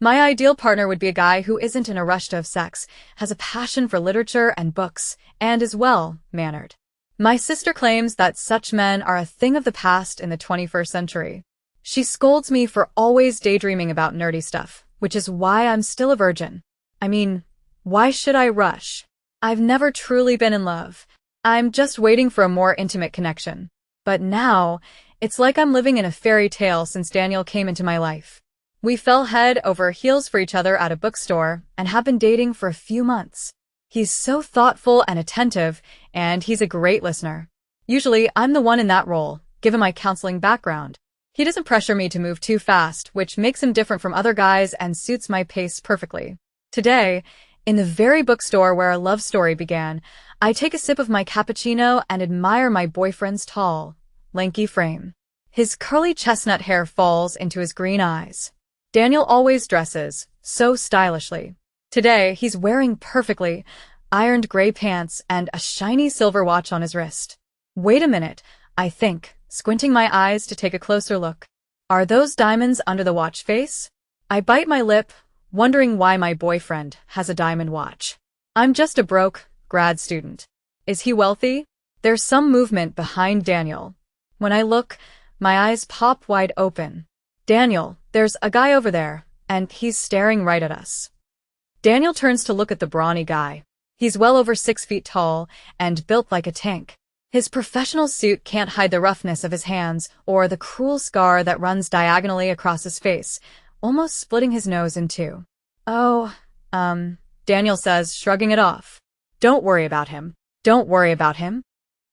My ideal partner would be a guy who isn't in a rush to have sex, has a passion for literature and books, and is well-mannered. My sister claims that such men are a thing of the past in the 21st century. She scolds me for always daydreaming about nerdy stuff, which is why I'm still a virgin. I mean, why should I rush? I've never truly been in love. I'm just waiting for a more intimate connection. But now, it's like I'm living in a fairy tale since Daniel came into my life. We fell head over heels for each other at a bookstore and have been dating for a few months. He's so thoughtful and attentive, and he's a great listener. Usually, I'm the one in that role, given my counseling background. He doesn't pressure me to move too fast, which makes him different from other guys and suits my pace perfectly. Today, in the very bookstore where our love story began, I take a sip of my cappuccino and admire my boyfriend's tall, lanky frame. His curly chestnut hair falls into his green eyes. Daniel always dresses so stylishly. Today, he's wearing perfectly ironed gray pants and a shiny silver watch on his wrist. Wait a minute, I think, squinting my eyes to take a closer look. Are those diamonds under the watch face? I bite my lip, wondering why my boyfriend has a diamond watch. I'm just a broke grad student. Is he wealthy? There's some movement behind Daniel. When I look, my eyes pop wide open. Daniel, there's a guy over there, and he's staring right at us. Daniel turns to look at the brawny guy. He's well over 6 feet tall and built like a tank. His professional suit can't hide the roughness of his hands or the cruel scar that runs diagonally across his face, almost splitting his nose in two. Oh, Daniel says, shrugging it off. Don't worry about him. Don't worry about him.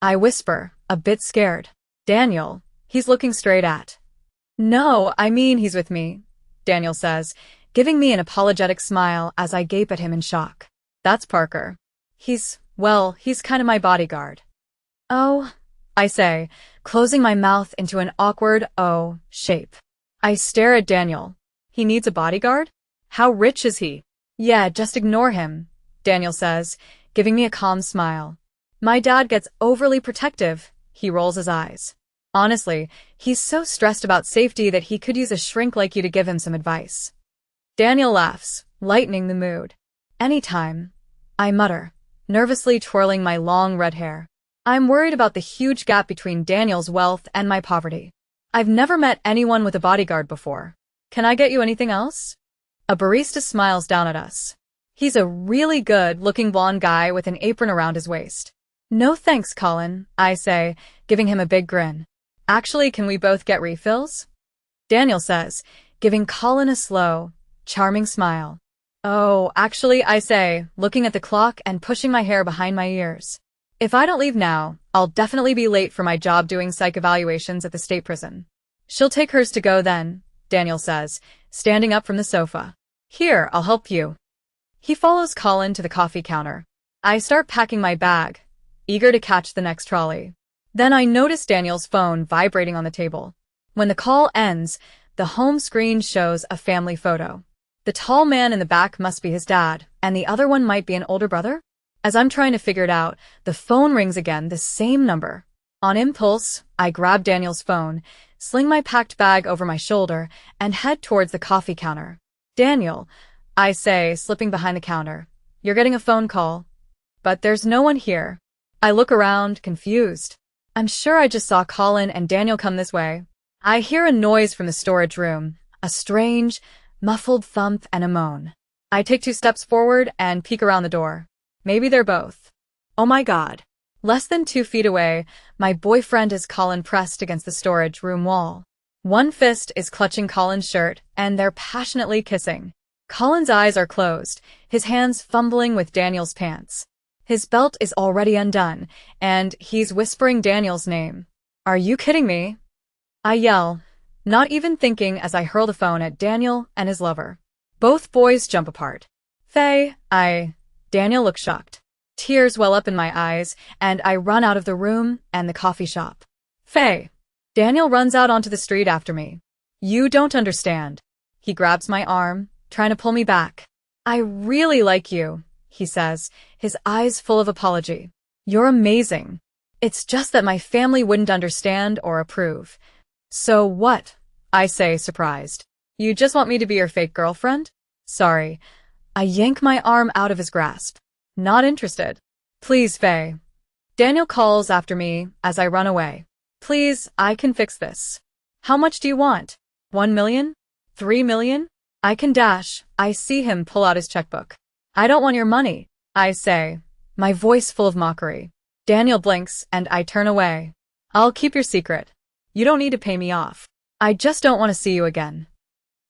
I whisper, a bit scared. Daniel, he's looking straight at. No, I mean he's with me, Daniel says, giving me an apologetic smile as I gape at him in shock. That's Parker. He's kind of my bodyguard. Oh, I say, closing my mouth into an awkward O shape. I stare at Daniel. He needs a bodyguard? How rich is he? Yeah, just ignore him, Daniel says, giving me a calm smile. My dad gets overly protective, he rolls his eyes. Honestly, he's so stressed about safety that he could use a shrink like you to give him some advice. Daniel laughs, lightening the mood. Anytime, I mutter, nervously twirling my long red hair. I'm worried about the huge gap between Daniel's wealth and my poverty. I've never met anyone with a bodyguard before. Can I get you anything else? A barista smiles down at us. He's a really good-looking blonde guy with an apron around his waist. No thanks, Colin, I say, giving him a big grin. Actually, can we both get refills? Daniel says, giving Colin a slow, charming smile. Oh, actually, I say, looking at the clock and pushing my hair behind my ears. If I don't leave now, I'll definitely be late for my job doing psych evaluations at the state prison. She'll take hers to go then, Daniel says, standing up from the sofa. Here, I'll help you. He follows Colin to the coffee counter. I start packing my bag, eager to catch the next trolley. Then I notice Daniel's phone vibrating on the table. When the call ends, the home screen shows a family photo. The tall man in the back must be his dad, and the other one might be an older brother? As I'm trying to figure it out, the phone rings again, the same number. On impulse, I grab Daniel's phone, sling my packed bag over my shoulder, and head towards the coffee counter. Daniel, I say, slipping behind the counter. You're getting a phone call. But there's no one here. I look around, confused. I'm sure I just saw Colin and Daniel come this way. I hear a noise from the storage room, a strange, muffled thump and a moan. I take 2 steps forward and peek around the door. Maybe they're both. Oh my God. Less than 2 feet away, my boyfriend has Colin pressed against the storage room wall. One fist is clutching Colin's shirt, and they're passionately kissing. Colin's eyes are closed, his hands fumbling with Daniel's pants. His belt is already undone, and he's whispering Daniel's name. Are you kidding me? I yell, not even thinking as I hurl the phone at Daniel and his lover. Both boys jump apart. Daniel looks shocked. Tears well up in my eyes, and I run out of the room and the coffee shop. Faye. Daniel runs out onto the street after me. You don't understand. He grabs my arm, trying to pull me back. I really like you, he says, his eyes full of apology. You're amazing. It's just that my family wouldn't understand or approve. So what? I say, surprised. You just want me to be your fake girlfriend? Sorry. I yank my arm out of his grasp. Not interested. Please, Faye. Daniel calls after me as I run away. Please, I can fix this. How much do you want? 1 million? 3 million? I can dash. I see him pull out his checkbook. I don't want your money, I say, my voice full of mockery. Daniel blinks and I turn away. I'll keep your secret. You don't need to pay me off. I just don't want to see you again.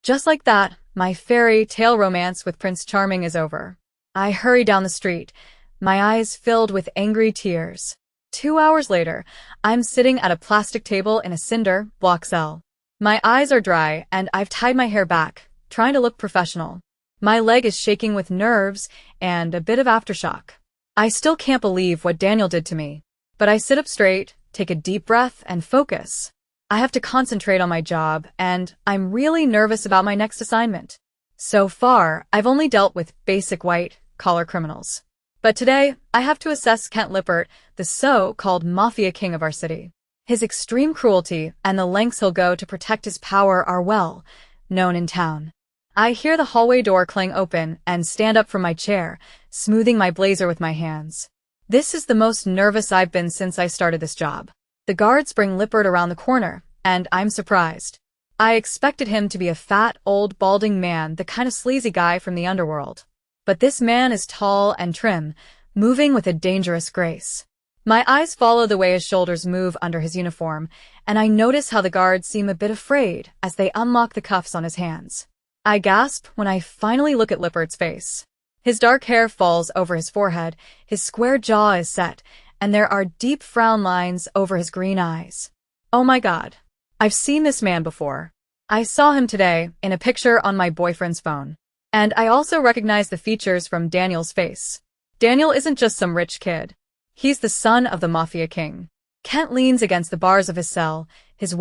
Just like that, my fairy tale romance with Prince Charming is over. I hurry down the street, my eyes filled with angry tears. 2 hours later, I'm sitting at a plastic table in a cinder block cell. My eyes are dry and I've tied my hair back, trying to look professional. My leg is shaking with nerves and a bit of aftershock. I still can't believe what Daniel did to me. But I sit up straight, take a deep breath, and focus. I have to concentrate on my job, and I'm really nervous about my next assignment. So far, I've only dealt with basic white-collar criminals. But today, I have to assess Kent Lippert, the so-called mafia king of our city. His extreme cruelty and the lengths he'll go to protect his power are well known in town. I hear the hallway door clang open and stand up from my chair, smoothing my blazer with my hands. This is the most nervous I've been since I started this job. The guards bring Lippert around the corner, and I'm surprised. I expected him to be a fat, old, balding man, the kind of sleazy guy from the underworld. But this man is tall and trim, moving with a dangerous grace. My eyes follow the way his shoulders move under his uniform, and I notice how the guards seem a bit afraid as they unlock the cuffs on his hands. I gasp when I finally look at Lippert's face. His dark hair falls over his forehead, his square jaw is set, and there are deep frown lines over his green eyes. Oh my God. I've seen this man before. I saw him today in a picture on my boyfriend's phone. And I also recognize the features from Daniel's face. Daniel isn't just some rich kid. He's the son of the mafia king. Kent leans against the bars of his cell, his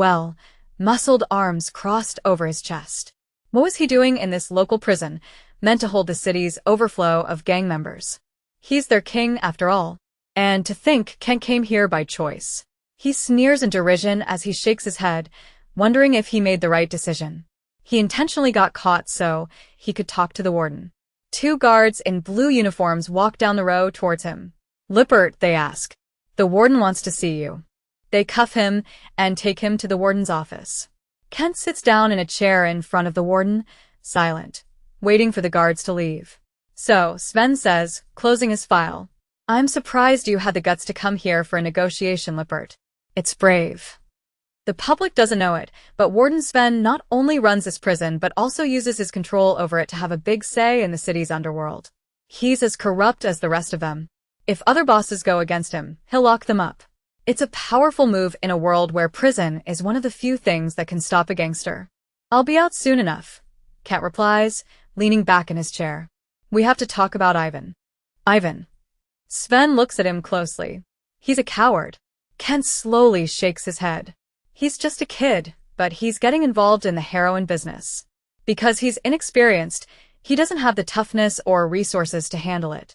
muscled arms crossed over his chest. What was he doing in this local prison, meant to hold the city's overflow of gang members? He's their king, after all. And to think Kent came here by choice. He sneers in derision as he shakes his head, wondering if he made the right decision. He intentionally got caught so he could talk to the warden. 2 guards in blue uniforms walk down the row towards him. Lippert, they ask. The warden wants to see you. They cuff him and take him to the warden's office. Kent sits down in a chair in front of the warden, silent, waiting for the guards to leave. So, Sven says, closing his file, I'm surprised you had the guts to come here for a negotiation, Lippert. It's brave. The public doesn't know it, but Warden Sven not only runs this prison but also uses his control over it to have a big say in the city's underworld. He's as corrupt as the rest of them. If other bosses go against him, he'll lock them up. It's a powerful move in a world where prison is one of the few things that can stop a gangster. I'll be out soon enough, Kent replies, leaning back in his chair. We have to talk about Ivan. Ivan. Sven looks at him closely. He's a coward. Kent slowly shakes his head. He's just a kid, but he's getting involved in the heroin business. Because he's inexperienced, he doesn't have the toughness or resources to handle it.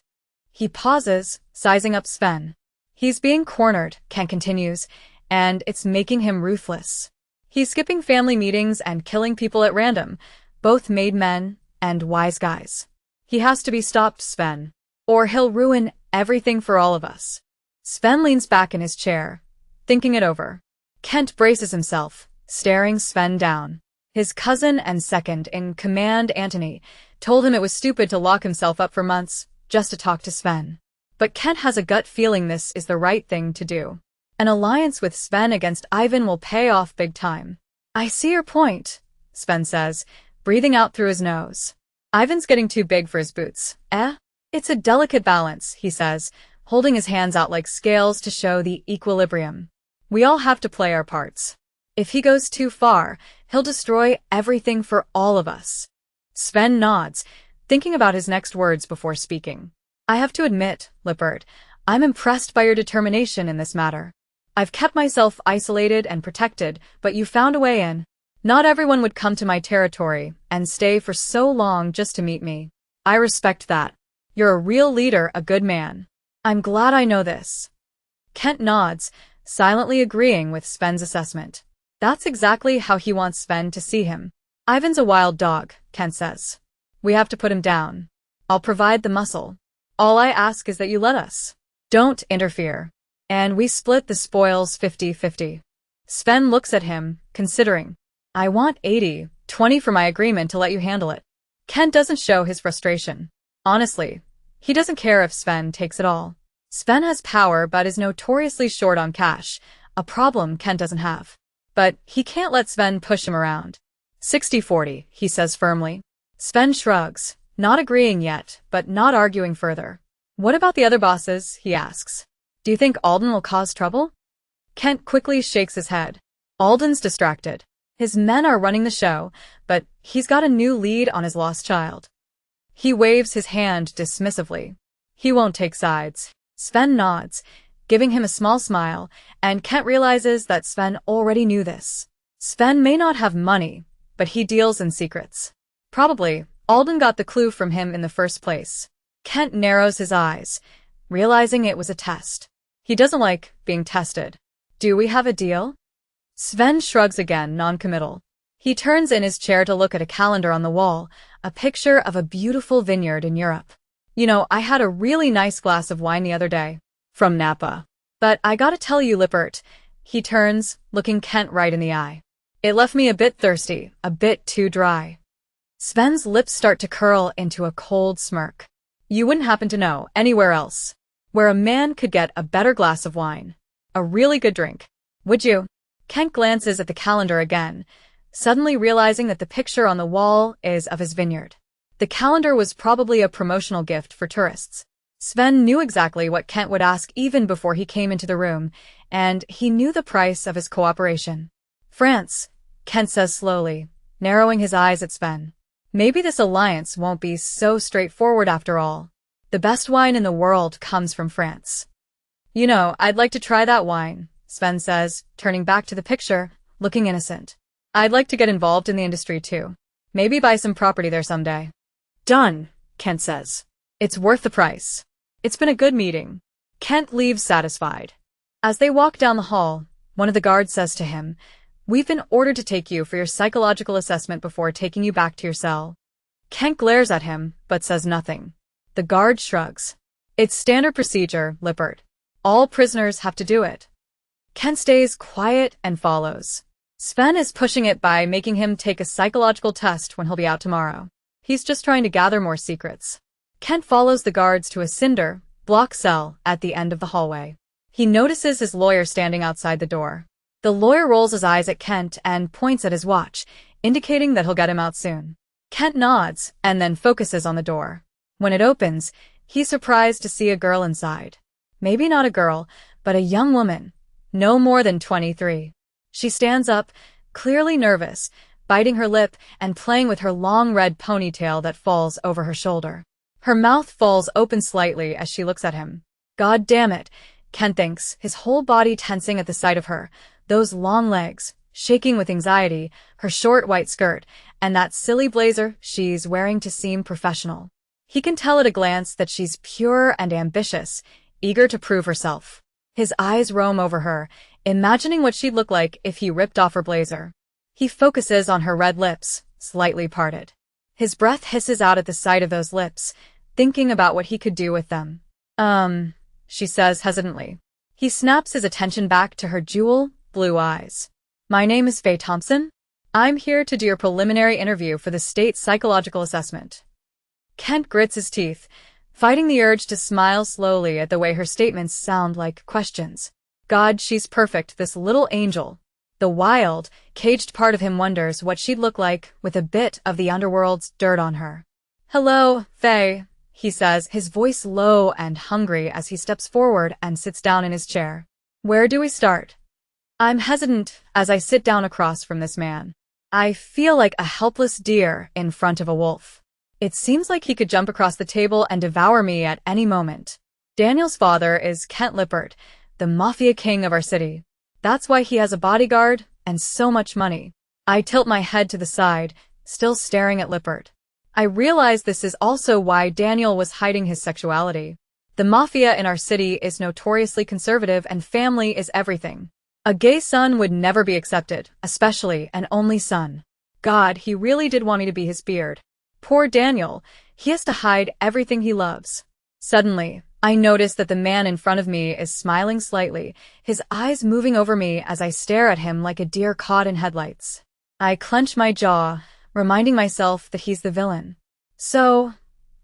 He pauses, sizing up Sven. He's being cornered, Kent continues, and it's making him ruthless. He's skipping family meetings and killing people at random, both made men and wise guys. He has to be stopped, Sven, or he'll ruin everything for all of us. Sven leans back in his chair, thinking it over. Kent braces himself, staring Sven down. His cousin and second-in-command Antony told him it was stupid to lock himself up for months just to talk to Sven. But Kent has a gut feeling this is the right thing to do. An alliance with Sven against Ivan will pay off big time. I see your point, Sven says, breathing out through his nose. Ivan's getting too big for his boots, eh? It's a delicate balance, he says, holding his hands out like scales to show the equilibrium. We all have to play our parts. If he goes too far, he'll destroy everything for all of us. Sven nods, thinking about his next words before speaking. I have to admit, Lippert, I'm impressed by your determination in this matter. I've kept myself isolated and protected, but you found a way in. Not everyone would come to my territory and stay for so long just to meet me. I respect that. You're a real leader, a good man. I'm glad I know this. Kent nods, silently agreeing with Sven's assessment. That's exactly how he wants Sven to see him. Ivan's a wild dog, Kent says. We have to put him down. I'll provide the muscle. All I ask is that you let us. Don't interfere. And we split the spoils 50-50. Sven looks at him, considering. I want 80-20 for my agreement to let you handle it. Kent doesn't show his frustration. Honestly, he doesn't care if Sven takes it all. Sven has power but is notoriously short on cash, a problem Kent doesn't have. But he can't let Sven push him around. 60-40, he says firmly. Sven shrugs, not agreeing yet, but not arguing further. What about the other bosses, he asks. Do you think Alden will cause trouble? Kent quickly shakes his head. Alden's distracted. His men are running the show, but he's got a new lead on his lost child. He waves his hand dismissively. He won't take sides. Sven nods, giving him a small smile, and Kent realizes that Sven already knew this. Sven may not have money, but he deals in secrets. Probably, Alden got the clue from him in the first place. Kent narrows his eyes, realizing it was a test. He doesn't like being tested. Do we have a deal? Sven shrugs again, non-committal. He turns in his chair to look at a calendar on the wall, a picture of a beautiful vineyard in Europe. You know, I had a really nice glass of wine the other day. From Napa. But I gotta tell you, Lippert. He turns, looking Kent right in the eye. It left me a bit thirsty, a bit too dry. Sven's lips start to curl into a cold smirk. You wouldn't happen to know anywhere else where a man could get a better glass of wine. A really good drink. Would you? Kent glances at the calendar again, suddenly realizing that the picture on the wall is of his vineyard. The calendar was probably a promotional gift for tourists. Sven knew exactly what Kent would ask even before he came into the room, and he knew the price of his cooperation. France, Kent says slowly, narrowing his eyes at Sven. Maybe this alliance won't be so straightforward after all. The best wine in the world comes from France. You know, I'd like to try that wine, Sven says, turning back to the picture, looking innocent. I'd like to get involved in the industry too. Maybe buy some property there someday. Done, Kent says. It's worth the price. It's been a good meeting. Kent leaves satisfied. As they walk down the hall, one of the guards says to him, We've been ordered to take you for your psychological assessment before taking you back to your cell. Kent glares at him, but says nothing. The guard shrugs. It's standard procedure, Lippert. All prisoners have to do it. Kent stays quiet and follows. Sven is pushing it by making him take a psychological test when he'll be out tomorrow. He's just trying to gather more secrets. Kent follows the guards to a cinder block cell at the end of the hallway. He notices his lawyer standing outside the door. The lawyer rolls his eyes at Kent and points at his watch, indicating that he'll get him out soon. Kent nods and then focuses on the door. When it opens, he's surprised to see a girl inside. Maybe not a girl, but a young woman, no more than 23. She stands up, clearly nervous, biting her lip and playing with her long red ponytail that falls over her shoulder. Her mouth falls open slightly as she looks at him. God damn it, Kent thinks, his whole body tensing at the sight of her, those long legs, shaking with anxiety, her short white skirt, and that silly blazer she's wearing to seem professional. He can tell at a glance that she's pure and ambitious, eager to prove herself. His eyes roam over her, imagining what she'd look like if he ripped off her blazer. He focuses on her red lips, slightly parted. His breath hisses out at the sight of those lips, thinking about what he could do with them. She says hesitantly. He snaps his attention back to her jewel blue eyes. My name is Faye Thompson. I'm here to do your preliminary interview for the state psychological assessment. Kent grits his teeth, fighting the urge to smile slowly at the way her statements sound like questions. God, she's perfect, this little angel. The wild, caged part of him wonders what she'd look like with a bit of the underworld's dirt on her. Hello, Faye, he says, his voice low and hungry as he steps forward and sits down in his chair. Where do we start? I'm hesitant as I sit down across from this man. I feel like a helpless deer in front of a wolf. It seems like he could jump across the table and devour me at any moment. Daniel's father is Kent Lippert, the mafia king of our city. That's why he has a bodyguard and so much money. I tilt my head to the side, still staring at Lippert. I realize this is also why Daniel was hiding his sexuality. The mafia in our city is notoriously conservative and family is everything. A gay son would never be accepted, especially an only son. God, he really did want me to be his beard. Poor Daniel, he has to hide everything he loves. Suddenly, I notice that the man in front of me is smiling slightly, his eyes moving over me as I stare at him like a deer caught in headlights. I clench my jaw, reminding myself that he's the villain. So,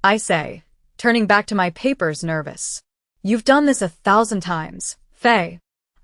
I say, turning back to my papers nervous. You've done this 1,000 times, Faye.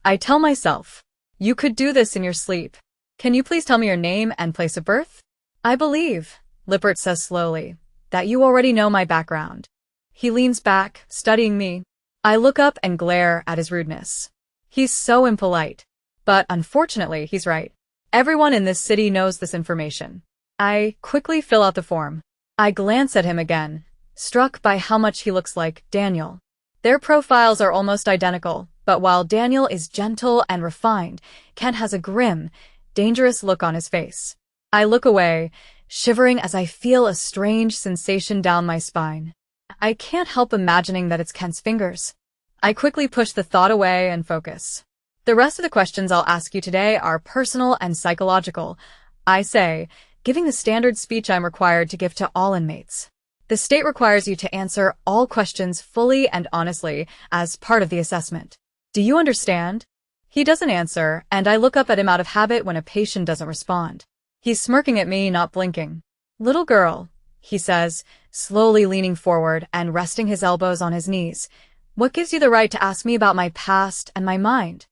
I tell myself, you could do this in your sleep. Can you please tell me your name and place of birth? I believe, Lippert says slowly, that you already know my background. He leans back, studying me. I look up and glare at his rudeness. He's so impolite. But unfortunately, he's right. Everyone in this city knows this information. I quickly fill out the form. I glance at him again, struck by how much he looks like Daniel. Their profiles are almost identical, but while Daniel is gentle and refined, Ken has a grim, dangerous look on his face. I look away, shivering as I feel a strange sensation down my spine. I can't help imagining that it's Ken's fingers. I quickly push the thought away and focus. The rest of the questions I'll ask you today are personal and psychological, I say, giving the standard speech I'm required to give to all inmates. The state requires you to answer all questions fully and honestly as part of the assessment. Do you understand? He doesn't answer, and I look up at him out of habit when a patient doesn't respond. He's smirking at me, not blinking. Little girl, he says, slowly leaning forward and resting his elbows on his knees. What gives you the right to ask me about my past and my mind?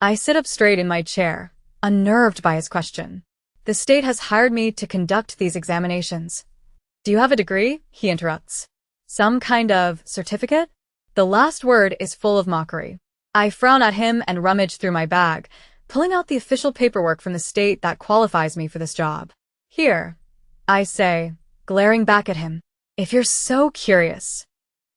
I sit up straight in my chair, unnerved by his question. The state has hired me to conduct these examinations. Do you have a degree? He interrupts. Some kind of certificate? The last word is full of mockery. I frown at him and rummage through my bag, pulling out the official paperwork from the state that qualifies me for this job. Here, I say, glaring back at him. If you're so curious.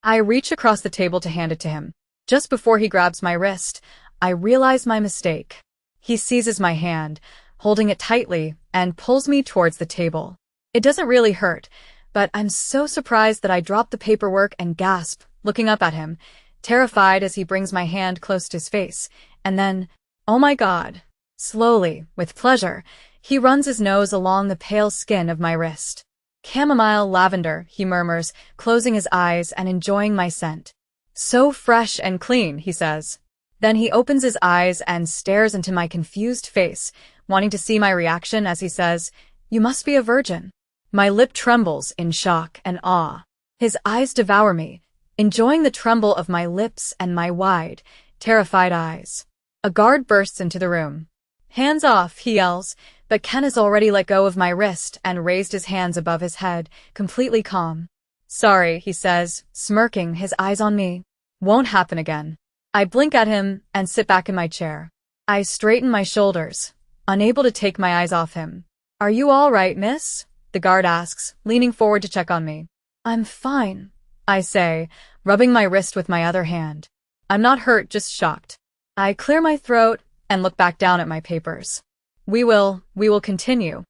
I reach across the table to hand it to him. Just before he grabs my wrist, I realize my mistake. He seizes my hand, holding it tightly, and pulls me towards the table. It doesn't really hurt, but I'm so surprised that I drop the paperwork and gasp, looking up at him, terrified as he brings my hand close to his face, and then, oh my God. Slowly, with pleasure, he runs his nose along the pale skin of my wrist. Chamomile lavender, he murmurs, closing his eyes and enjoying my scent. So fresh and clean, he says. Then he opens his eyes and stares into my confused face, wanting to see my reaction as he says, You must be a virgin. My lip trembles in shock and awe. His eyes devour me, enjoying the tremble of my lips and my wide, terrified eyes. A guard bursts into the room. Hands off, he yells, but Ken has already let go of my wrist and raised his hands above his head, completely calm. Sorry, he says, smirking, his eyes on me. Won't happen again. I blink at him and sit back in my chair. I straighten my shoulders, unable to take my eyes off him. Are you all right, miss? The guard asks, leaning forward to check on me. I'm fine, I say, rubbing my wrist with my other hand. I'm not hurt, just shocked. I clear my throat and look back down at my papers. We will continue.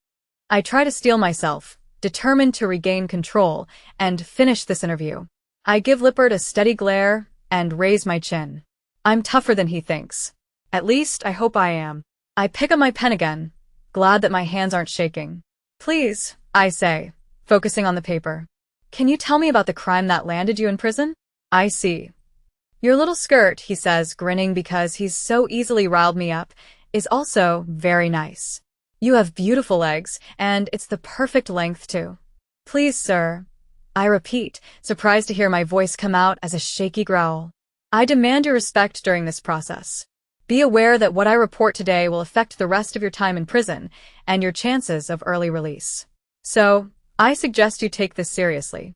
I try to steel myself, determined to regain control and finish this interview. I give Lippert a steady glare and raise my chin. I'm tougher than he thinks. At least, I hope I am. I pick up my pen again, glad that my hands aren't shaking. Please, I say, focusing on the paper. Can you tell me about the crime that landed you in prison? I see. Your little skirt, he says, grinning because he's so easily riled me up, is also very nice. You have beautiful legs, and it's the perfect length, too. Please, sir. I repeat, surprised to hear my voice come out as a shaky growl. I demand your respect during this process. Be aware that what I report today will affect the rest of your time in prison and your chances of early release. So, I suggest you take this seriously.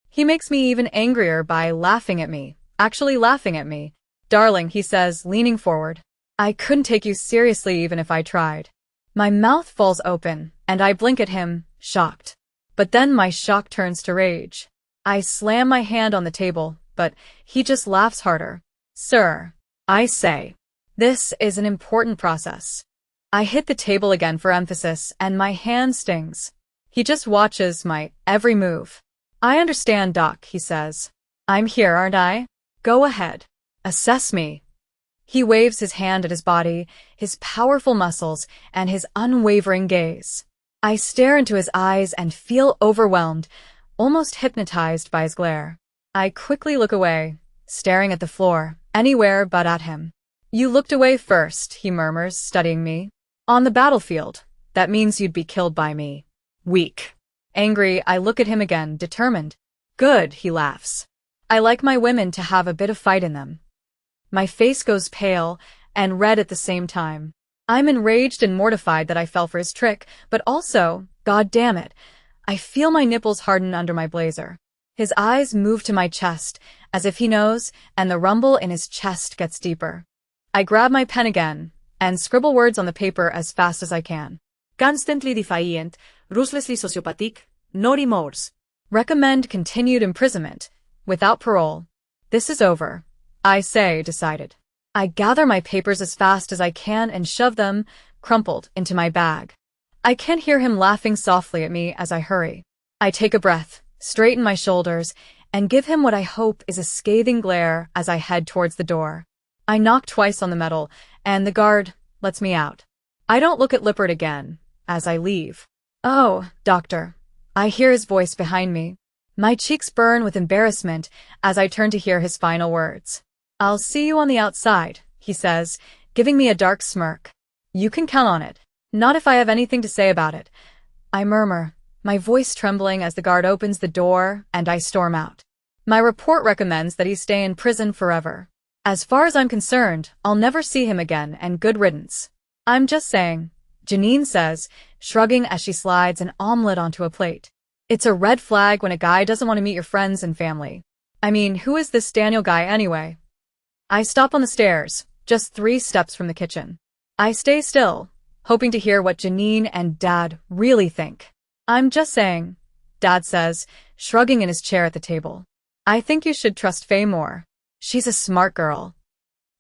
He makes me even angrier by laughing at me, actually laughing at me. Darling, he says, leaning forward. I couldn't take you seriously even if I tried. My mouth falls open, and I blink at him, shocked. But then my shock turns to rage. I slam my hand on the table, but he just laughs harder. Sir, I say, this is an important process. I hit the table again for emphasis, and my hand stings. He just watches my every move. I understand, Doc, he says. I'm here, aren't I? Go ahead. Assess me. He waves his hand at his body, his powerful muscles, and his unwavering gaze. I stare into his eyes and feel overwhelmed, almost hypnotized by his glare. I quickly look away, staring at the floor, anywhere but at him. You looked away first, he murmurs, studying me. On the battlefield. That means you'd be killed by me. Weak. Angry, I look at him again, determined. Good, he laughs. I like my women to have a bit of fight in them. My face goes pale and red at the same time. I'm enraged and mortified that I fell for his trick, but also, god damn it, I feel my nipples harden under my blazer. His eyes move to my chest, as if he knows, and the rumble in his chest gets deeper. I grab my pen again, and scribble words on the paper as fast as I can. Constantly defiant, ruthlessly sociopathic, no remorse. Recommend continued imprisonment, without parole. This is over, I say, decided. I gather my papers as fast as I can and shove them, crumpled, into my bag. I can hear him laughing softly at me as I hurry. I take a breath, straighten my shoulders, and give him what I hope is a scathing glare as I head towards the door. I knock twice on the metal, and the guard lets me out. I don't look at Lippert again as I leave. Oh, doctor. I hear his voice behind me. My cheeks burn with embarrassment as I turn to hear his final words. I'll see you on the outside, he says, giving me a dark smirk. You can count on it. Not if I have anything to say about it. I murmur, my voice trembling as the guard opens the door and I storm out. My report recommends that he stay in prison forever. As far as I'm concerned, I'll never see him again and good riddance. I'm just saying, Janine says, shrugging as she slides an omelet onto a plate. It's a red flag when a guy doesn't want to meet your friends and family. I mean, who is this Daniel guy anyway? I stop on the stairs, just 3 steps from the kitchen. I stay still, hoping to hear what Janine and Dad really think. I'm just saying, Dad says, shrugging in his chair at the table. I think you should trust Faye more. She's a smart girl.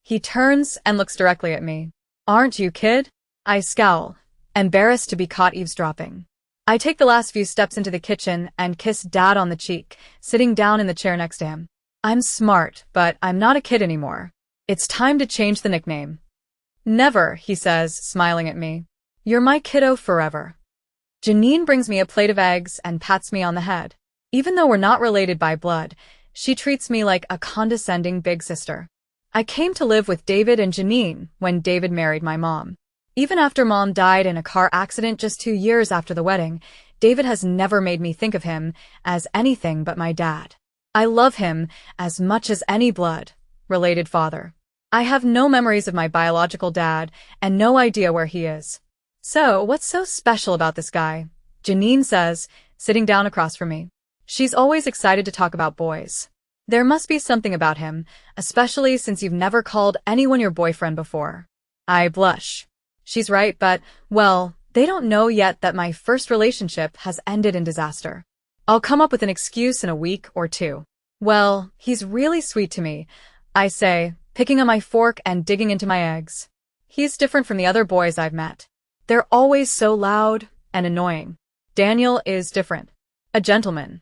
He turns and looks directly at me. Aren't you, kid? I scowl, embarrassed to be caught eavesdropping. I take the last few steps into the kitchen and kiss Dad on the cheek, sitting down in the chair next to him. I'm smart, but I'm not a kid anymore. It's time to change the nickname. Never, he says, smiling at me. You're my kiddo forever. Janine brings me a plate of eggs and pats me on the head. Even though we're not related by blood, she treats me like a condescending big sister. I came to live with David and Janine when David married my mom. Even after Mom died in a car accident just 2 years after the wedding, David has never made me think of him as anything but my dad. I love him as much as any blood-related father. I have no memories of my biological dad and no idea where he is. So, what's so special about this guy? Janine says, sitting down across from me. She's always excited to talk about boys. There must be something about him, especially since you've never called anyone your boyfriend before. I blush. She's right, but, well, they don't know yet that my first relationship has ended in disaster. I'll come up with an excuse in a week or 2. Well, he's really sweet to me, I say, picking up my fork and digging into my eggs. He's different from the other boys I've met. They're always so loud and annoying. Daniel is different. A gentleman,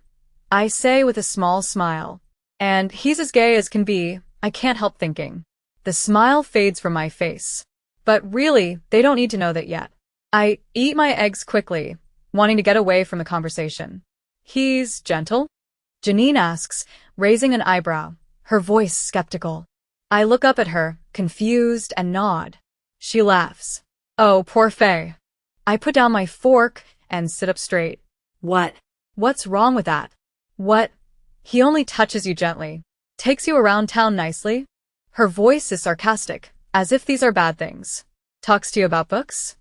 I say with a small smile. And he's as gay as can be, I can't help thinking. The smile fades from my face. But really, they don't need to know that yet. I eat my eggs quickly, wanting to get away from the conversation. He's gentle? Janine asks, raising an eyebrow, her voice skeptical. I look up at her, confused, and nod. She laughs. Oh, poor Faye. I put down my fork and sit up straight. What? What's wrong with that? What? He only touches you gently. Takes you around town nicely? Her voice is sarcastic, as if these are bad things. Talks to you about books?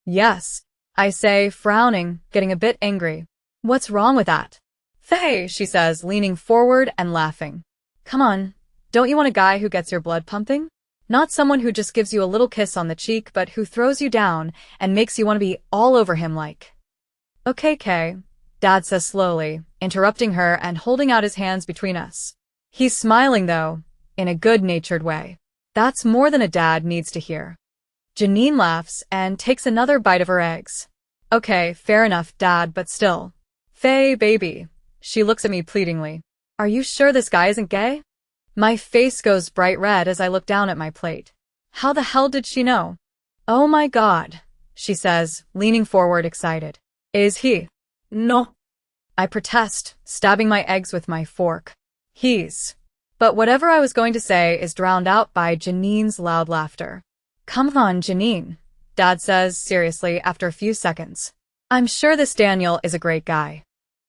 Yes, I say, frowning, getting a bit angry. What's wrong with that? Faye, she says, leaning forward and laughing. Come on, don't you want a guy who gets your blood pumping? Not someone who just gives you a little kiss on the cheek, but who throws you down and makes you want to be all over him like. Okay, Kay, Dad says slowly, interrupting her and holding out his hands between us. He's smiling, though, in a good-natured way. That's more than a dad needs to hear. Janine laughs and takes another bite of her eggs. Okay, fair enough, Dad, but still. Faye, baby. She looks at me pleadingly. Are you sure this guy isn't gay? My face goes bright red as I look down at my plate. How the hell did she know? Oh my God, she says, leaning forward excited. Is he? No. I protest, stabbing my eggs with my fork. He's. But whatever I was going to say is drowned out by Janine's loud laughter. Come on, Janine, Dad says seriously after a few seconds. I'm sure this Daniel is a great guy.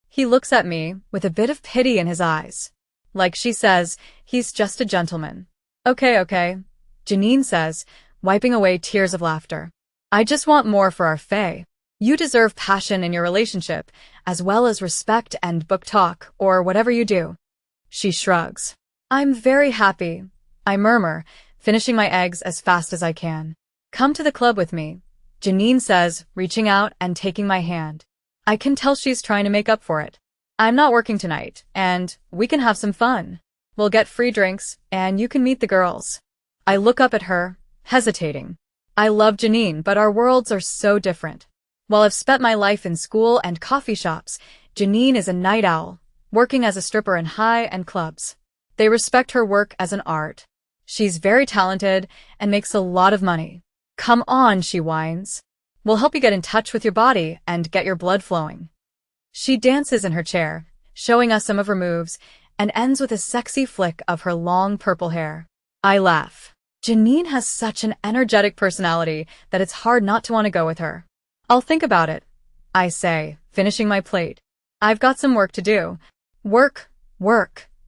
He looks at me with a bit of pity in his eyes. Like she says, he's just a gentleman. Okay, Janine says, wiping away tears of laughter. I just want more for our Faye. You deserve passion in your relationship, as well as respect and book talk, or whatever you do. She shrugs. I'm very happy, I murmur, finishing my eggs as fast as I can. Come to the club with me, Janine says, reaching out and taking my hand. I can tell she's trying to make up for it. I'm not working tonight, and we can have some fun. We'll get free drinks, and you can meet the girls. I look up at her, hesitating. I love Janine, but our worlds are so different. While I've spent my life in school and coffee shops, Janine is a night owl, working as a stripper in high-end clubs. They respect her work as an art. She's very talented and makes a lot of money. Come on, she whines. We'll help you get in touch with your body and get your blood flowing. She dances in her chair, showing us some of her moves, and ends with a sexy flick of her long purple hair. I laugh. Janine has such an energetic personality that it's hard not to want to go with her. I'll think about it, I say, finishing my plate. I've got some work to do. Work,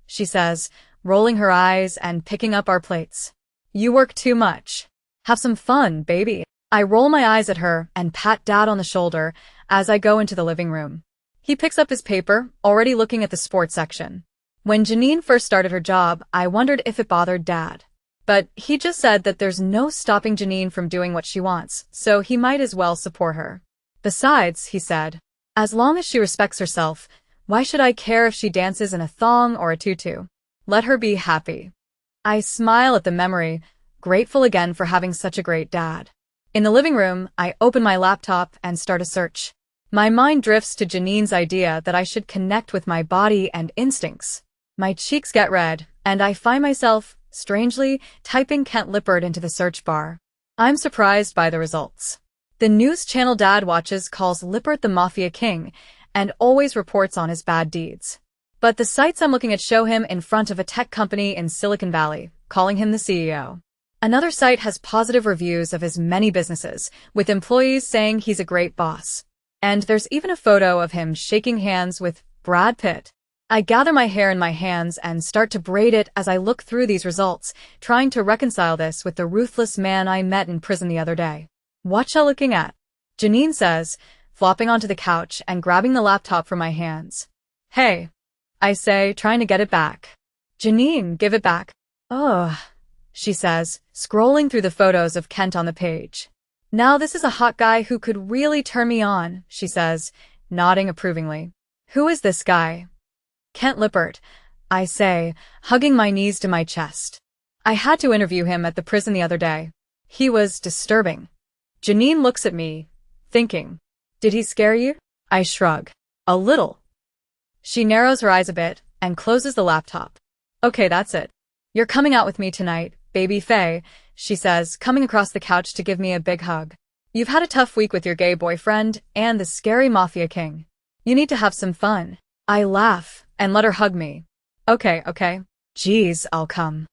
she says, rolling her eyes and picking up our plates. You work too much. Have some fun, baby. I roll my eyes at her and pat Dad on the shoulder as I go into the living room. He picks up his paper, already looking at the sports section. When Janine first started her job, I wondered if it bothered Dad. But he just said that there's no stopping Janine from doing what she wants, so he might as well support her. Besides, he said, as long as she respects herself, why should I care if she dances in a thong or a tutu? Let her be happy. I smile at the memory, grateful again for having such a great dad. In the living room, I open my laptop and start a search. My mind drifts to Janine's idea that I should connect with my body and instincts. My cheeks get red, and I find myself, strangely, typing Kent Lippert into the search bar. I'm surprised by the results. The news channel Dad watches calls Lippert the mafia king, and always reports on his bad deeds. But the sites I'm looking at show him in front of a tech company in Silicon Valley, calling him the CEO. Another site has positive reviews of his many businesses, with employees saying he's a great boss. And there's even a photo of him shaking hands with Brad Pitt. I gather my hair in my hands and start to braid it as I look through these results, trying to reconcile this with the ruthless man I met in prison the other day. Whatcha looking at? Janine says, flopping onto the couch and grabbing the laptop from my hands. Hey, I say, trying to get it back. Janine, give it back. Ugh, she says, scrolling through the photos of Kent on the page. Now this is a hot guy who could really turn me on, she says, nodding approvingly. Who is this guy? Kent Lippert, I say, hugging my knees to my chest. I had to interview him at the prison the other day. He was disturbing. Janine looks at me, thinking, did he scare you? I shrug. A little. She narrows her eyes a bit and closes the laptop. Okay, that's it. You're coming out with me tonight, baby Faye, she says, coming across the couch to give me a big hug. You've had a tough week with your gay boyfriend and the scary mafia king. You need to have some fun. I laugh and let her hug me. Okay. Geez, I'll come.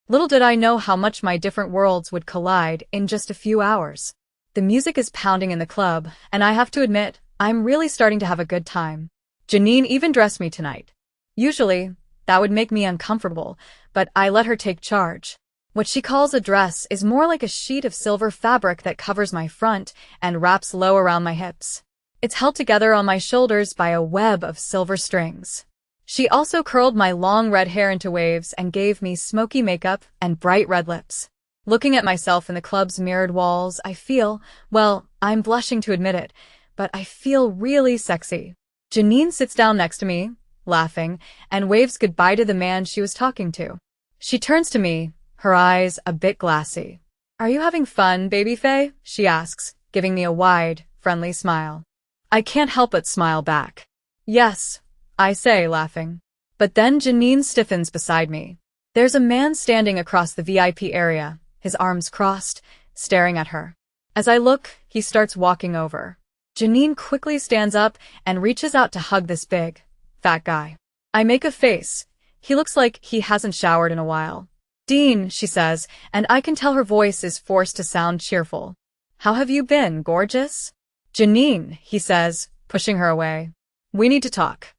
Little did I know how much my different worlds would collide in just a few hours. The music is pounding in the club, and I have to admit, I'm really starting to have a good time. Janine even dressed me tonight. Usually, that would make me uncomfortable, but I let her take charge. What she calls a dress is more like a sheet of silver fabric that covers my front and wraps low around my hips. It's held together on my shoulders by a web of silver strings. She also curled my long red hair into waves and gave me smoky makeup and bright red lips. Looking at myself in the club's mirrored walls, I feel, well, I'm blushing to admit it, but I feel really sexy. Janine sits down next to me, laughing, and waves goodbye to the man she was talking to. She turns to me, her eyes a bit glassy. Are you having fun, baby Faye? She asks, giving me a wide, friendly smile. I can't help but smile back. Yes, I say, laughing. But then Janine stiffens beside me. There's a man standing across the VIP area, his arms crossed, staring at her. As I look, he starts walking over. Janine quickly stands up and reaches out to hug this big, fat guy. I make a face. He looks like he hasn't showered in a while. Dean, she says, and I can tell her voice is forced to sound cheerful. How have you been, gorgeous? Janine, he says, pushing her away. We need to talk.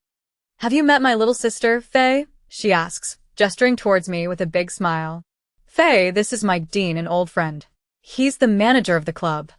Have you met my little sister, Faye? She asks, gesturing towards me with a big smile. Faye, this is my Dean, an old friend. He's the manager of the club.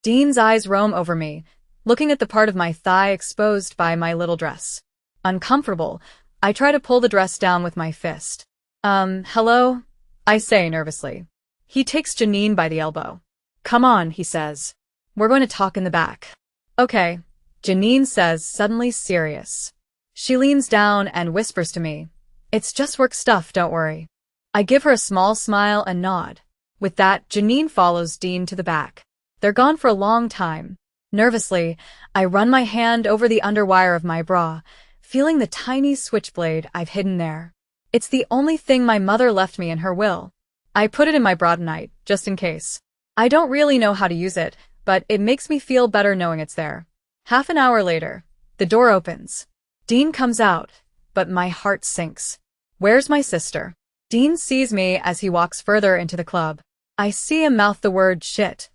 Dean's eyes roam over me, looking at the part of my thigh exposed by my little dress. Uncomfortable, I try to pull the dress down with my fist. Hello? I say nervously. He takes Janine by the elbow. Come on, he says. We're going to talk in the back. Okay, Janine says, suddenly serious. She leans down and whispers to me. It's just work stuff, don't worry. I give her a small smile and nod. With that, Janine follows Dean to the back. They're gone for a long time. Nervously, I run my hand over the underwire of my bra, feeling the tiny switchblade I've hidden there. It's the only thing my mother left me in her will. I put it in my bra tonight, just in case. I don't really know how to use it, but it makes me feel better knowing it's there. Half an hour later, the door opens. Dean comes out, but my heart sinks. Where's my sister? Dean sees me as he walks further into the club. I see him mouth the word shit.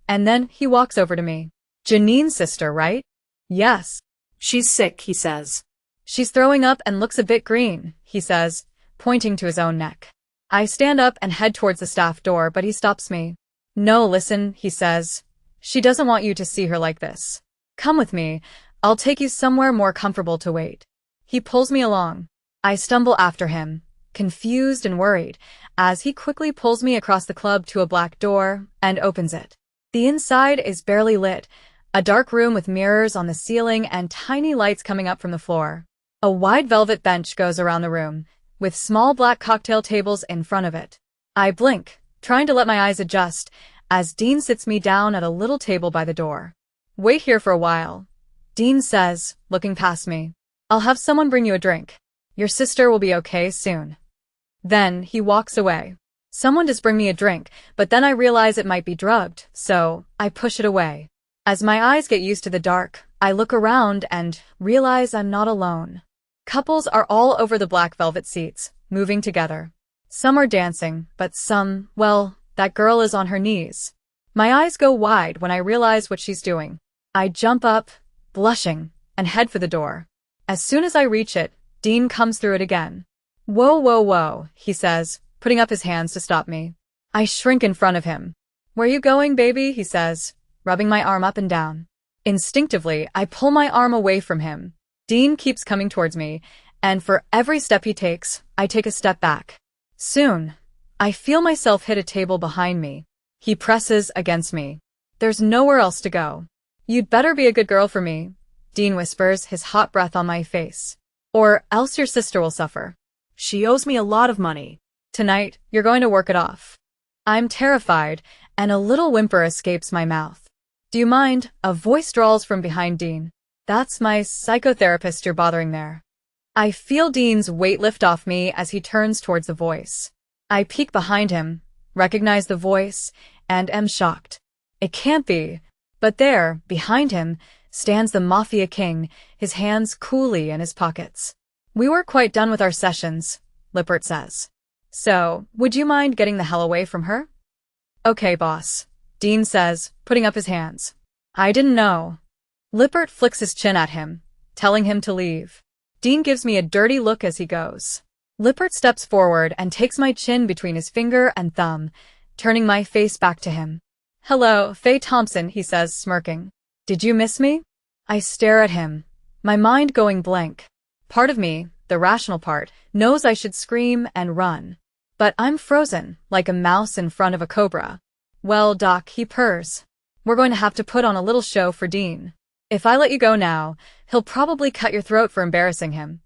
And then he walks over to me. Janine's sister, right? Yes. She's sick, he says. She's throwing up and looks a bit green, he says, pointing to his own neck. I stand up and head towards the staff door, but he stops me. No, listen, he says. She doesn't want you to see her like this. Come with me. I'll take you somewhere more comfortable to wait. He pulls me along. I stumble after him, confused and worried, as he quickly pulls me across the club to a black door and opens it. The inside is barely lit, a dark room with mirrors on the ceiling and tiny lights coming up from the floor. A wide velvet bench goes around the room, with small black cocktail tables in front of it. I blink, trying to let my eyes adjust, as Dean sits me down at a little table by the door. Wait here for a while, Dean says, looking past me. I'll have someone bring you a drink. Your sister will be okay soon. Then he walks away. Someone does bring me a drink, but then I realize it might be drugged, so I push it away. As my eyes get used to the dark, I look around and realize I'm not alone. Couples are all over the black velvet seats, moving together. Some are dancing, but some, well, that girl is on her knees. My eyes go wide when I realize what she's doing. I jump up, blushing, and head for the door. As soon as I reach it, Dean comes through it again. Whoa, whoa, whoa, he says, putting up his hands to stop me. I shrink in front of him. Where you going, baby? He says, rubbing my arm up and down. Instinctively, I pull my arm away from him. Dean keeps coming towards me, and for every step he takes, I take a step back. Soon, I feel myself hit a table behind me. He presses against me. There's nowhere else to go. You'd better be a good girl for me, Dean whispers, his hot breath on my face. Or else your sister will suffer. She owes me a lot of money. Tonight, you're going to work it off. I'm terrified, and a little whimper escapes my mouth. Do you mind? A voice drawls from behind Dean. That's my psychotherapist you're bothering there. I feel Dean's weight lift off me as he turns towards the voice. I peek behind him, recognize the voice, and am shocked. It can't be. But there, behind him, stands the mafia king, his hands coolly in his pockets. We were quite done with our sessions, Lippert says. So, would you mind getting the hell away from her? Okay, boss, Dean says, putting up his hands. I didn't know. Lippert flicks his chin at him, telling him to leave. Dean gives me a dirty look as he goes. Lippert steps forward and takes my chin between his finger and thumb, turning my face back to him. Hello, Faye Thompson, he says, smirking. Did you miss me? I stare at him, my mind going blank. Part of me, the rational part, knows I should scream and run. But I'm frozen, like a mouse in front of a cobra. Well, Doc, he purrs. We're going to have to put on a little show for Dean. If I let you go now, he'll probably cut your throat for embarrassing him.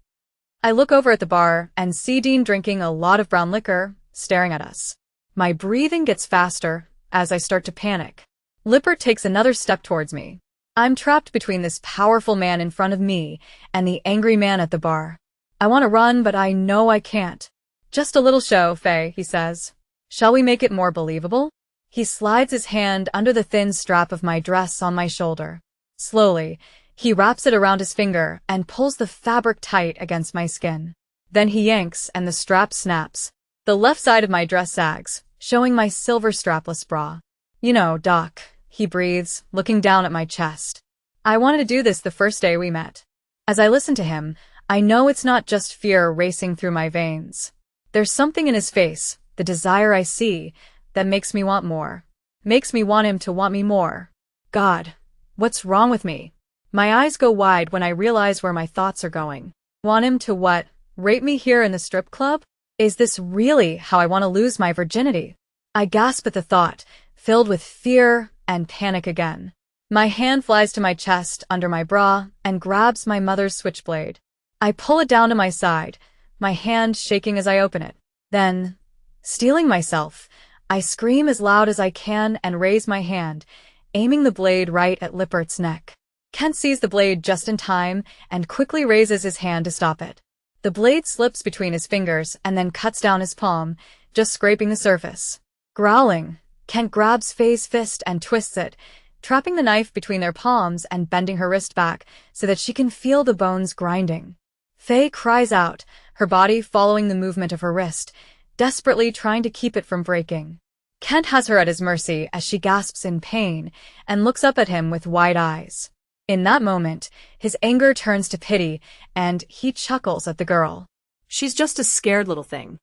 I look over at the bar and see Dean drinking a lot of brown liquor, staring at us. My breathing gets faster as I start to panic. Lippert takes another step towards me. I'm trapped between this powerful man in front of me and the angry man at the bar. I want to run, but I know I can't. Just a little show, Faye, he says. Shall we make it more believable? He slides his hand under the thin strap of my dress on my shoulder. Slowly, he wraps it around his finger and pulls the fabric tight against my skin. Then he yanks and the strap snaps. The left side of my dress sags, showing my silver strapless bra. You know, Doc, he breathes, looking down at my chest. I wanted to do this the first day we met. As I listen to him, I know it's not just fear racing through my veins. There's something in his face, the desire I see, that makes me want more. Makes me want him to want me more. God, what's wrong with me? My eyes go wide when I realize where my thoughts are going. Want him to what? Rape me here in the strip club? Is this really how I want to lose my virginity? I gasp at the thought, filled with fear and panic again. My hand flies to my chest under my bra and grabs my mother's switchblade. I pull it down to my side, my hand shaking as I open it. Then, steeling myself, I scream as loud as I can and raise my hand, aiming the blade right at Lippert's neck. Kent sees the blade just in time and quickly raises his hand to stop it. The blade slips between his fingers and then cuts down his palm, just scraping the surface. Growling, Kent grabs Faye's fist and twists it, trapping the knife between their palms and bending her wrist back so that she can feel the bones grinding. Faye cries out, her body following the movement of her wrist, desperately trying to keep it from breaking. Kent has her at his mercy as she gasps in pain and looks up at him with wide eyes. In that moment, his anger turns to pity, and he chuckles at the girl. She's just a scared little thing.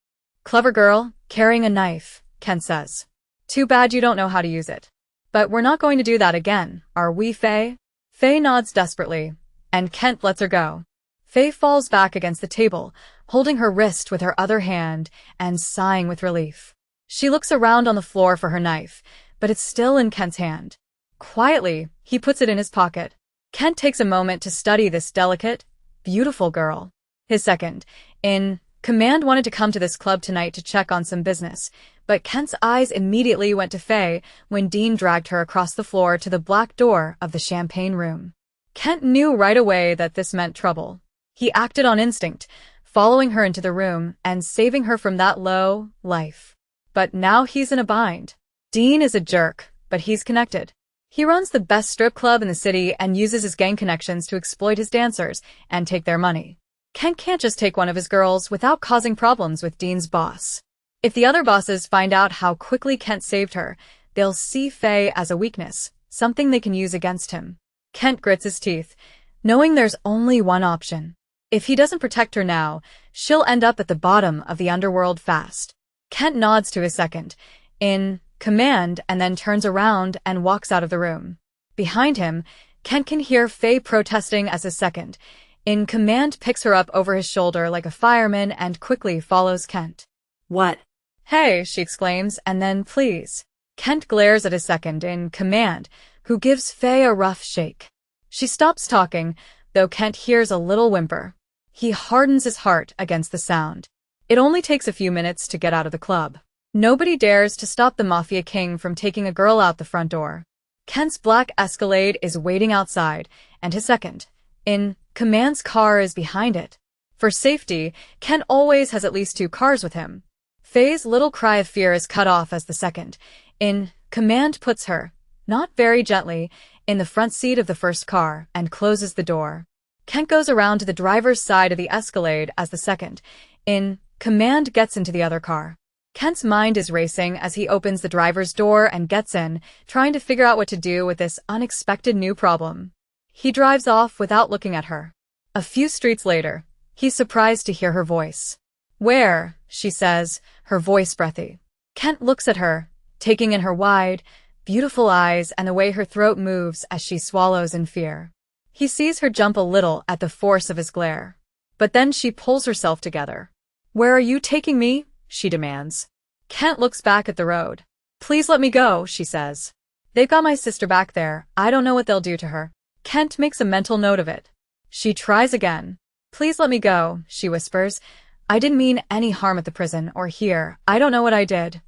Clever girl, carrying a knife, Kent says. Too bad you don't know how to use it. But we're not going to do that again, are we, Faye? Faye nods desperately, and Kent lets her go. Faye falls back against the table, holding her wrist with her other hand and sighing with relief. She looks around on the floor for her knife, but it's still in Kent's hand. Quietly, he puts it in his pocket. Kent takes a moment to study this delicate, beautiful girl. His second in command wanted to come to this club tonight to check on some business, but Kent's eyes immediately went to Faye when Dean dragged her across the floor to the black door of the champagne room. Kent knew right away that this meant trouble. He acted on instinct, following her into the room and saving her from that low life. But now he's in a bind. Dean is a jerk, but he's connected. He runs the best strip club in the city and uses his gang connections to exploit his dancers and take their money. Kent can't just take one of his girls without causing problems with Dean's boss. If the other bosses find out how quickly Kent saved her, they'll see Faye as a weakness, something they can use against him. Kent grits his teeth, knowing there's only one option. If he doesn't protect her now, she'll end up at the bottom of the underworld fast. Kent nods to his second in command and then turns around and walks out of the room. Behind him, Kent can hear Faye protesting as his second in command picks her up over his shoulder like a fireman and quickly follows Kent. What? Hey, she exclaims, and then please. Kent glares at his second in command, who gives Faye a rough shake. She stops talking, though Kent hears a little whimper. He hardens his heart against the sound. It only takes a few minutes to get out of the club. Nobody dares to stop the Mafia King from taking a girl out the front door. Kent's black Escalade is waiting outside, and his second in command's car is behind it. For safety, Kent always has at least 2 cars with him. Faye's little cry of fear is cut off as the second in command puts her, not very gently, in the front seat of the first car and closes the door. Kent goes around to the driver's side of the Escalade as the second in command gets into the other car. Kent's mind is racing as he opens the driver's door and gets in, trying to figure out what to do with this unexpected new problem. He drives off without looking at her. A few streets later, he's surprised to hear her voice. Where? She says, her voice breathy. Kent looks at her, taking in her wide, beautiful eyes and the way her throat moves as she swallows in fear. He sees her jump a little at the force of his glare. But then she pulls herself together. Where are you taking me? She demands. Kent looks back at the road. Please let me go, she says. They've got my sister back there. I don't know what they'll do to her. Kent makes a mental note of it. She tries again. Please let me go, she whispers. I didn't mean any harm at the prison or here. I don't know what I did.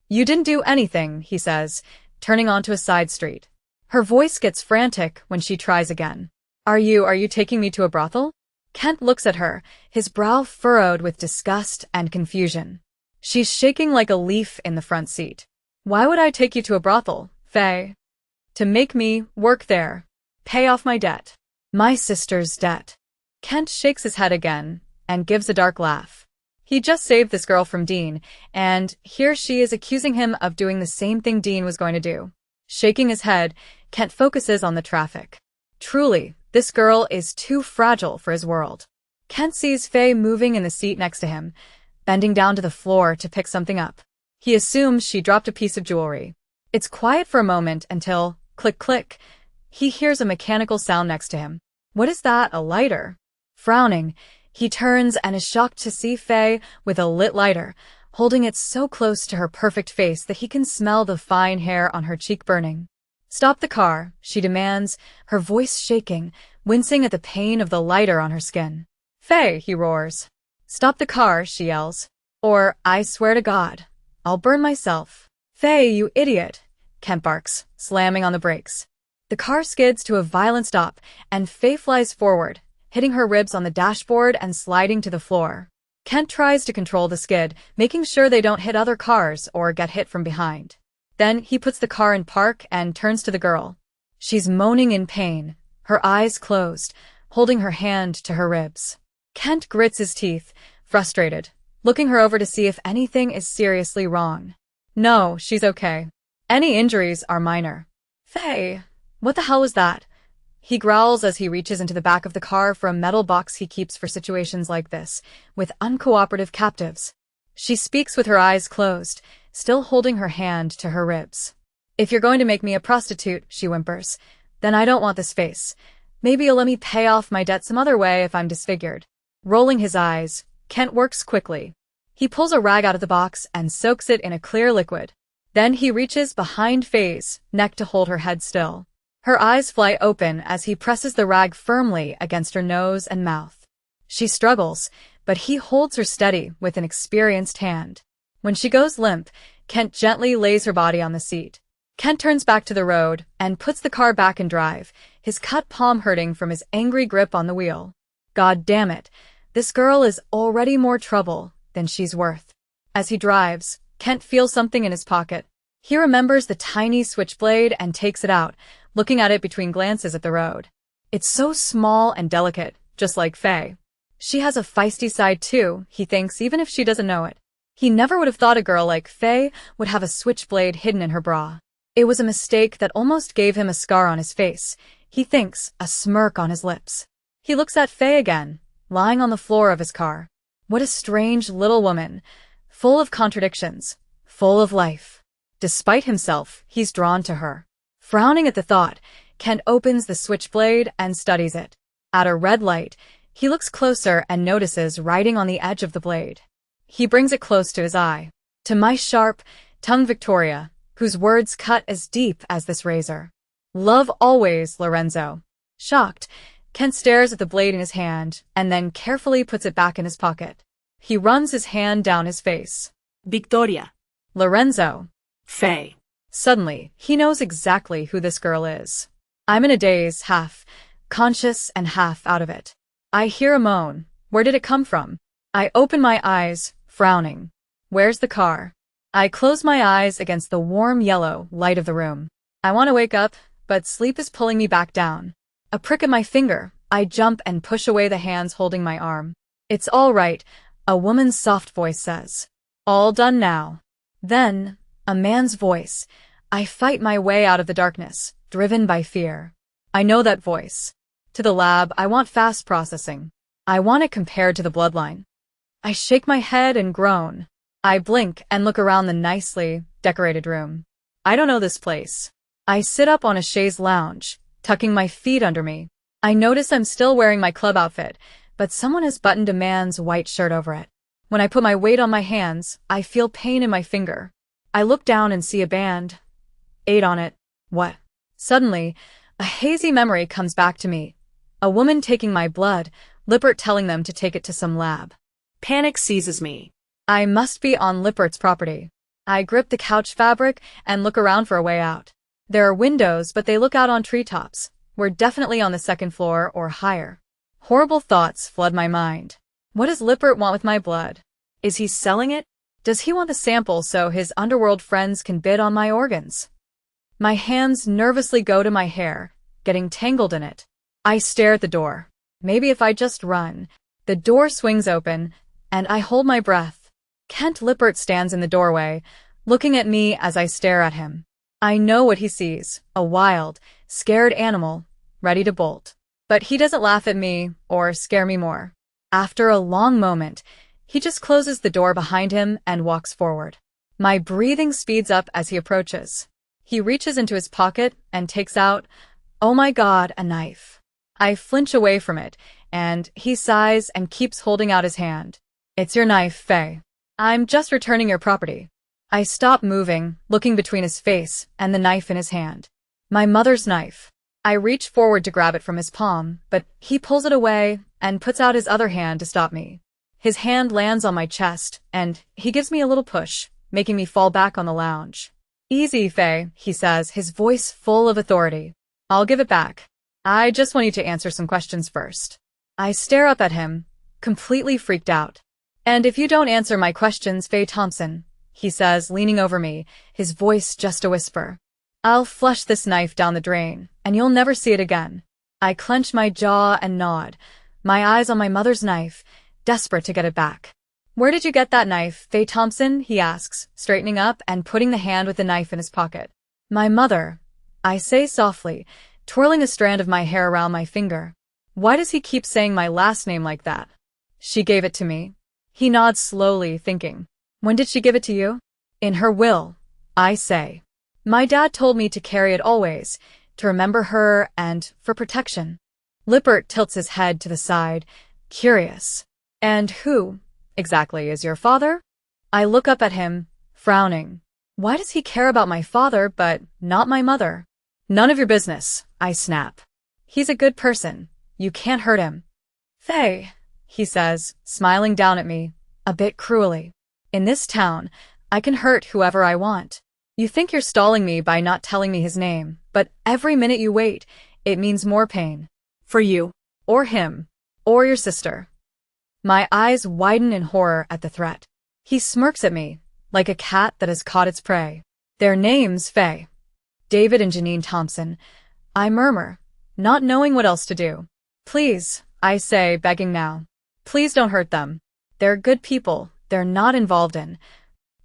You didn't do anything, he says, turning onto a side street. Her voice gets frantic when she tries again. Are you taking me to a brothel? Kent looks at her, his brow furrowed with disgust and confusion. She's shaking like a leaf in the front seat. Why would I take you to a brothel, Faye? To make me work there. Pay off my debt. My sister's debt. Kent shakes his head again and gives a dark laugh. He just saved this girl from Dean, and here she is accusing him of doing the same thing Dean was going to do. Shaking his head, Kent focuses on the traffic. Truly, this girl is too fragile for his world. Kent sees Faye moving in the seat next to him, bending down to the floor to pick something up. He assumes she dropped a piece of jewelry. It's quiet for a moment until, click click, he hears a mechanical sound next to him. What is that, a lighter? Frowning, he turns and is shocked to see Faye with a lit lighter, holding it so close to her perfect face that he can smell the fine hair on her cheek burning. Stop the car, she demands, her voice shaking, wincing at the pain of the lighter on her skin. Faye, he roars. Stop the car, she yells. Or, I swear to God, I'll burn myself. Faye, you idiot, Kent barks, slamming on the brakes. The car skids to a violent stop, and Faye flies forward, hitting her ribs on the dashboard and sliding to the floor. Kent tries to control the skid, making sure they don't hit other cars or get hit from behind. Then he puts the car in park and turns to the girl. She's moaning in pain, her eyes closed, holding her hand to her ribs. Kent grits his teeth, frustrated, looking her over to see if anything is seriously wrong. No, she's okay. Any injuries are minor. Faye, what the hell was that? He growls as he reaches into the back of the car for a metal box he keeps for situations like this, with uncooperative captives. She speaks with her eyes closed, still holding her hand to her ribs. If you're going to make me a prostitute, she whimpers, then I don't want this face. Maybe you'll let me pay off my debt some other way if I'm disfigured. Rolling his eyes, Kent works quickly. He pulls a rag out of the box and soaks it in a clear liquid. Then he reaches behind Faye's neck to hold her head still. Her eyes fly open as he presses the rag firmly against her nose and mouth. She struggles, but he holds her steady with an experienced hand. When she goes limp, Kent gently lays her body on the seat. Kent turns back to the road and puts the car back in drive, his cut palm hurting from his angry grip on the wheel. God damn it, this girl is already more trouble than she's worth. As he drives, Kent feels something in his pocket. He remembers the tiny switchblade and takes it out, looking at it between glances at the road. It's so small and delicate, just like Faye. She has a feisty side too, he thinks, even if she doesn't know it. He never would have thought a girl like Faye would have a switchblade hidden in her bra. It was a mistake that almost gave him a scar on his face, he thinks, a smirk on his lips. He looks at Faye again, lying on the floor of his car. What a strange little woman, full of contradictions, full of life. Despite himself, he's drawn to her. Frowning at the thought, Kent opens the switchblade and studies it. At a red light, he looks closer and notices writing on the edge of the blade. He brings it close to his eye. To my sharp, tongue Victoria, whose words cut as deep as this razor. Love always, Lorenzo. Shocked, Kent stares at the blade in his hand and then carefully puts it back in his pocket. He runs his hand down his face. Victoria. Lorenzo. Faye. Suddenly, he knows exactly who this girl is. I'm in a daze, half conscious and half out of it. I hear a moan. Where did it come from? I open my eyes, frowning. Where's the car? I close my eyes against the warm yellow light of the room. I want to wake up, but sleep is pulling me back down. A prick at my finger, I jump and push away the hands holding my arm. It's all right, a woman's soft voice says. All done now. Then, a man's voice. I fight my way out of the darkness, driven by fear. I know that voice. To the lab, I want fast processing. I want it compared to the bloodline. I shake my head and groan. I blink and look around the nicely decorated room. I don't know this place. I sit up on a chaise lounge, tucking my feet under me. I notice I'm still wearing my club outfit, but someone has buttoned a man's white shirt over it. When I put my weight on my hands, I feel pain in my finger. I look down and see a band. 8 on it. What? Suddenly, a hazy memory comes back to me. A woman taking my blood, Lippert telling them to take it to some lab. Panic seizes me. I must be on Lippert's property. I grip the couch fabric and look around for a way out. There are windows, but they look out on treetops. We're definitely on the second floor or higher. Horrible thoughts flood my mind. What does Lippert want with my blood? Is he selling it? Does he want the sample so his underworld friends can bid on my organs? My hands nervously go to my hair, getting tangled in it. I stare at the door. Maybe if I just run. The door swings open, and I hold my breath. Kent Lippert stands in the doorway, looking at me as I stare at him. I know what he sees, a wild, scared animal, ready to bolt. But he doesn't laugh at me or scare me more. After a long moment, he just closes the door behind him and walks forward. My breathing speeds up as he approaches. He reaches into his pocket and takes out, oh my God, a knife. I flinch away from it, and he sighs and keeps holding out his hand. It's your knife, Faye. I'm just returning your property. I stop moving, looking between his face and the knife in his hand. My mother's knife. I reach forward to grab it from his palm, but he pulls it away and puts out his other hand to stop me. His hand lands on my chest, and he gives me a little push, making me fall back on the lounge. Easy, Faye, he says, his voice full of authority. I'll give it back. I just want you to answer some questions first. I stare up at him, completely freaked out. And if you don't answer my questions, Faye Thompson, he says, leaning over me, his voice just a whisper, I'll flush this knife down the drain, and you'll never see it again. I clench my jaw and nod, my eyes on my mother's knife, desperate to get it back. Where did you get that knife, Faye Thompson? He asks, straightening up and putting the hand with the knife in his pocket. My mother, I say softly, twirling a strand of my hair around my finger. Why does he keep saying my last name like that? She gave it to me. He nods slowly, thinking. When did she give it to you? In her will, I say. My dad told me to carry it always, to remember her and for protection. Lippert tilts his head to the side, curious. And who, exactly, is your father? I look up at him, frowning. Why does he care about my father but not my mother? None of your business, I snap. He's a good person. You can't hurt him. Faye, he says, smiling down at me, a bit cruelly. In this town, I can hurt whoever I want. You think you're stalling me by not telling me his name, but every minute you wait, it means more pain. For you, or him, or your sister. My eyes widen in horror at the threat. He smirks at me, like a cat that has caught its prey. Their names, Faye. David and Janine Thompson. I murmur, not knowing what else to do. Please, I say, begging now. Please don't hurt them. They're good people. They're not involved in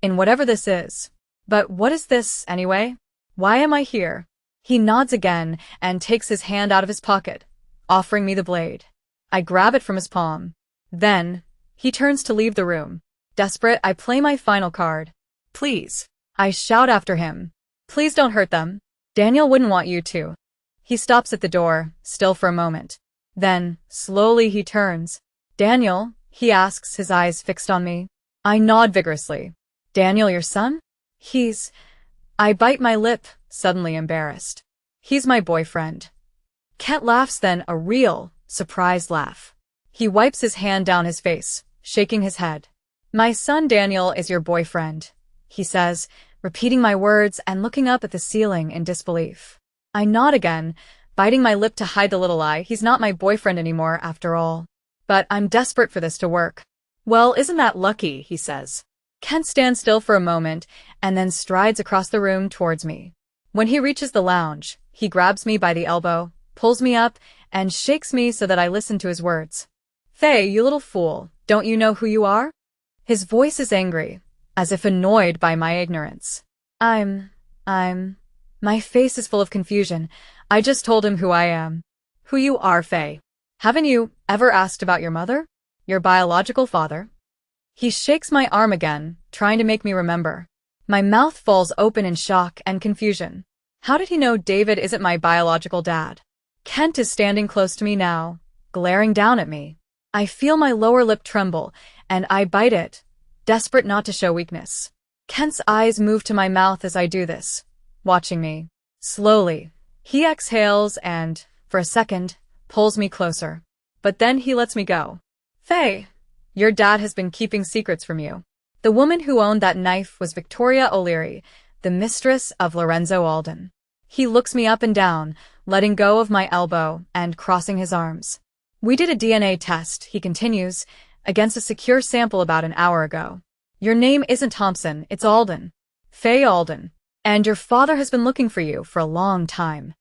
whatever this is. But what is this, anyway? Why am I here? He nods again and takes his hand out of his pocket, offering me the blade. I grab it from his palm. Then, he turns to leave the room. Desperate, I play my final card. Please. I shout after him. Please don't hurt them. Daniel wouldn't want you to. He stops at the door, still for a moment. Then, slowly he turns. Daniel, he asks, his eyes fixed on me. I nod vigorously. Daniel, your son? I bite my lip, suddenly embarrassed. He's my boyfriend. Kent laughs, then a real, surprised laugh. He wipes his hand down his face, shaking his head. My son Daniel is your boyfriend, he says, repeating my words and looking up at the ceiling in disbelief. I nod again, biting my lip to hide the little lie. He's not my boyfriend anymore, after all. But I'm desperate for this to work. Well, isn't that lucky, he says. Kent stands still for a moment and then strides across the room towards me. When he reaches the lounge, he grabs me by the elbow, pulls me up, and shakes me so that I listen to his words. Faye, you little fool, don't you know who you are? His voice is angry, as if annoyed by my ignorance. My face is full of confusion. I just told him who I am. Who you are, Faye. Haven't you ever asked about your mother? Your biological father? He shakes my arm again, trying to make me remember. My mouth falls open in shock and confusion. How did he know David isn't my biological dad? Kent is standing close to me now, glaring down at me. I feel my lower lip tremble, and I bite it, desperate not to show weakness. Kent's eyes move to my mouth as I do this, watching me. Slowly, he exhales and, for a second, pulls me closer. But then he lets me go. Faye, your dad has been keeping secrets from you. The woman who owned that knife was Victoria O'Leary, the mistress of Lorenzo Alden. He looks me up and down, letting go of my elbow and crossing his arms. We did a DNA test, he continues, against a secure sample about an hour ago. Your name isn't Thompson, it's Alden. Faye Alden. And your father has been looking for you for a long time.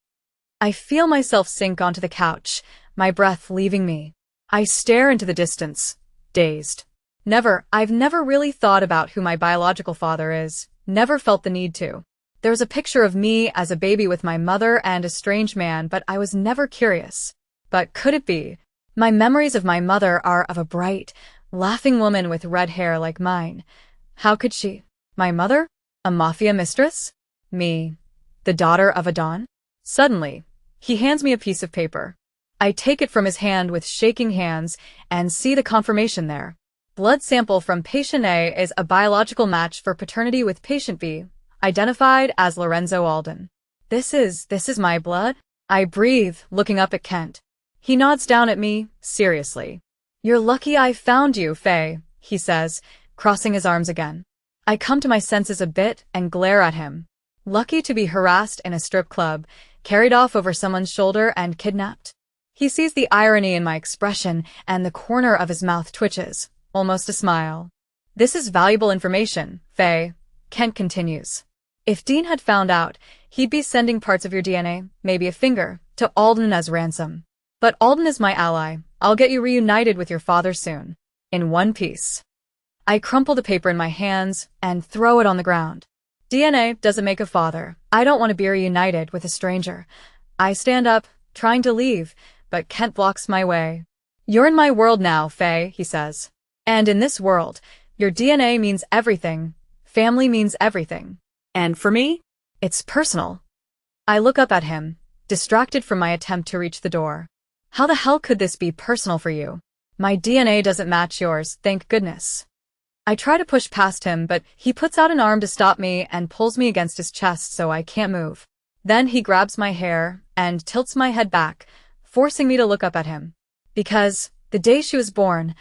I feel myself sink onto the couch, my breath leaving me. I stare into the distance, dazed. I've never really thought about who my biological father is, never felt the need to. There's a picture of me as a baby with my mother and a strange man, but I was never curious. But could it be? My memories of my mother are of a bright, laughing woman with red hair like mine. How could she? My mother? A mafia mistress? Me, the daughter of a don? Suddenly, he hands me a piece of paper. I take it from his hand with shaking hands and see the confirmation there. Blood sample from patient A is a biological match for paternity with patient B, identified as Lorenzo Alden. This is my blood? I breathe, looking up at Kent. He nods down at me, seriously. You're lucky I found you, Faye, he says, crossing his arms again. I come to my senses a bit and glare at him. Lucky to be harassed in a strip club, carried off over someone's shoulder and kidnapped. He sees the irony in my expression and the corner of his mouth twitches, almost a smile. This is valuable information, Faye, Kent continues. If Dean had found out, he'd be sending parts of your DNA, maybe a finger, to Alden as ransom. But Alden is my ally. I'll get you reunited with your father soon. In one piece. I crumple the paper in my hands and throw it on the ground. DNA doesn't make a father. I don't want to be reunited with a stranger. I stand up, trying to leave, but Kent blocks my way. You're in my world now, Faye, he says. And in this world, your DNA means everything. Family means everything. And for me? It's personal. I look up at him, distracted from my attempt to reach the door. How the hell could this be personal for you? My DNA doesn't match yours, thank goodness. I try to push past him, but he puts out an arm to stop me and pulls me against his chest so I can't move. Then he grabs my hair and tilts my head back, forcing me to look up at him. Because, the day she was born,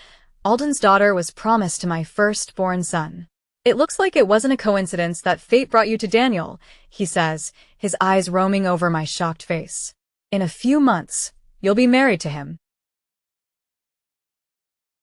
Alden's daughter was promised to my firstborn son. It looks like it wasn't a coincidence that fate brought you to Daniel, he says, his eyes roaming over my shocked face. In a few months, you'll be married to him.